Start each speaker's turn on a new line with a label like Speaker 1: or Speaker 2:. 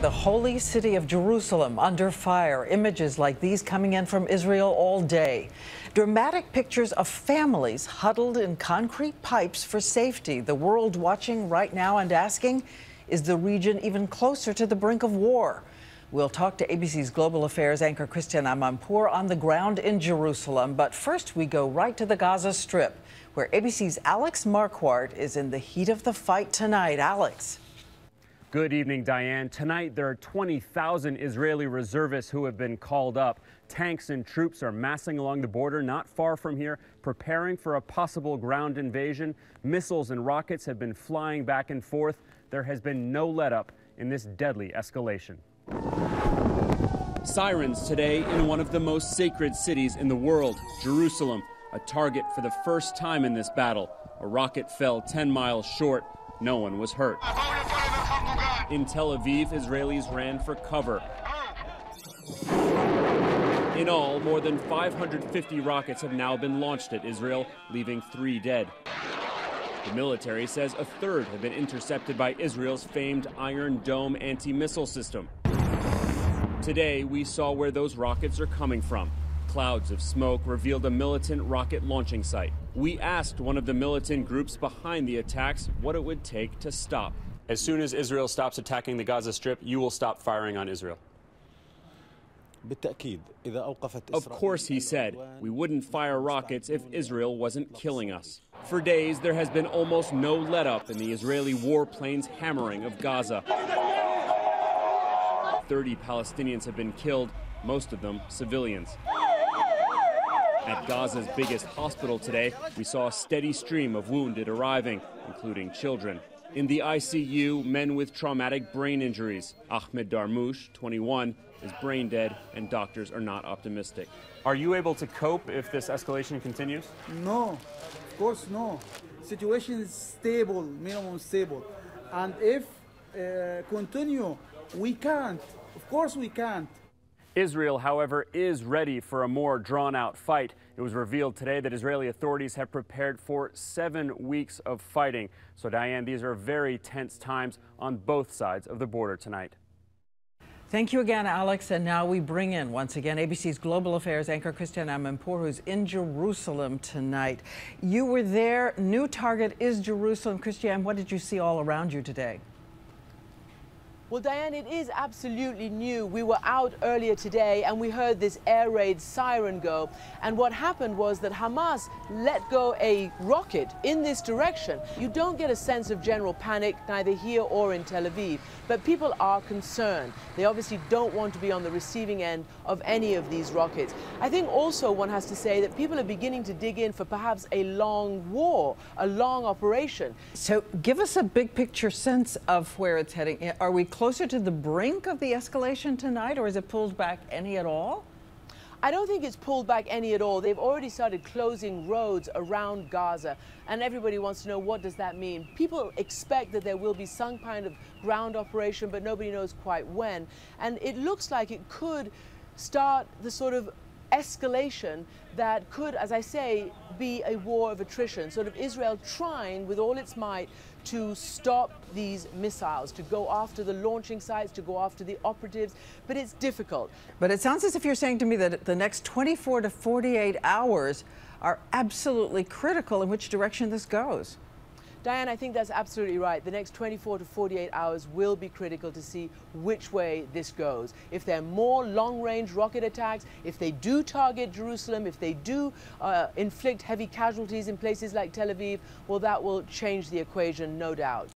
Speaker 1: The holy city of Jerusalem under fire. Images like these coming in from Israel all day. Dramatic pictures of families huddled in concrete pipes for safety. The world watching right now and asking, is the region even closer to the brink of war? We'll talk to ABC's Global Affairs anchor Christian Amanpour on the ground in Jerusalem. But first, we go right to the Gaza Strip, where ABC's Alex Marquardt is in the heat of the fight tonight. Alex.
Speaker 2: Good evening, Diane. Tonight, there are 20,000 Israeli reservists who have been called up. Tanks and troops are massing along the border not far from here, preparing for a possible ground invasion. Missiles and rockets have been flying back and forth. There has been no let-up in this deadly escalation. Sirens today in one of the most sacred cities in the world, Jerusalem, a target for the first time in this battle. A rocket fell 10 miles short. No one was hurt. In Tel Aviv, Israelis ran for cover. In all, more than 550 rockets have now been launched at Israel, leaving 3 dead. The military says a third have been intercepted by Israel's famed Iron Dome anti-missile system. Today, we saw where those rockets are coming from. Clouds of smoke revealed a militant rocket launching site. We asked one of the militant groups behind the attacks what it would take to stop. As soon as Israel stops attacking the Gaza Strip, you will stop firing on Israel. Of course, he said, we wouldn't fire rockets if Israel wasn't killing us. For days, there has been almost no let-up in the Israeli warplanes' hammering of Gaza. 30 Palestinians have been killed, most of them civilians. At Gaza's biggest hospital today, we saw a steady stream of wounded arriving, including children. In the ICU, men with traumatic brain injuries. Ahmed Darmouche, 21, is brain dead, and doctors are not optimistic. Are you able to cope if this escalation continues?
Speaker 3: No, of course no. Situation is stable, minimum stable. And if continue, we can't. Of course we can't.
Speaker 2: Israel, however, is ready for a more drawn-out fight. It was revealed today that Israeli authorities have prepared for 7 weeks of fighting. So, Diane, these are very tense times on both sides of the border tonight.
Speaker 1: Thank you again, Alex. And now we bring in, once again, ABC's Global Affairs anchor Christian Amanpour, who's in Jerusalem tonight. You were there. New target is Jerusalem. Christian, what did you see all around you today?
Speaker 4: Well, Diane, it is absolutely new. We were out earlier today and we heard this air raid siren go. And what happened was that Hamas let go a rocket in this direction. You don't get a sense of general panic, neither here or in Tel Aviv. But people are concerned. They obviously don't want to be on the receiving end of any of these rockets. I think also one has to say that people are beginning to dig in for perhaps a long war, a long operation.
Speaker 1: So give us a big picture sense of where it's heading. Are we closer to the brink of the escalation tonight, or is it pulled back any at all?
Speaker 4: I don't think it's pulled back any at all. They've already started closing roads around Gaza, and everybody wants to know, what does that mean? People expect that there will be some kind of ground operation, but nobody knows quite when. And it looks like it could start the sort of escalation that could, as I say, be a war of attrition, sort of Israel trying with all its might to stop these missiles, to go after the launching sites, to go after the operatives, but it's difficult.
Speaker 1: But it sounds as if you're saying to me that the next 24 to 48 hours are absolutely critical in which direction this goes.
Speaker 4: Diane, I think that's absolutely right. The next 24 to 48 hours will be critical to see which way this goes. If there are more long-range rocket attacks, if they do target Jerusalem, if they do inflict heavy casualties in places like Tel Aviv, well, that will change the equation, no doubt.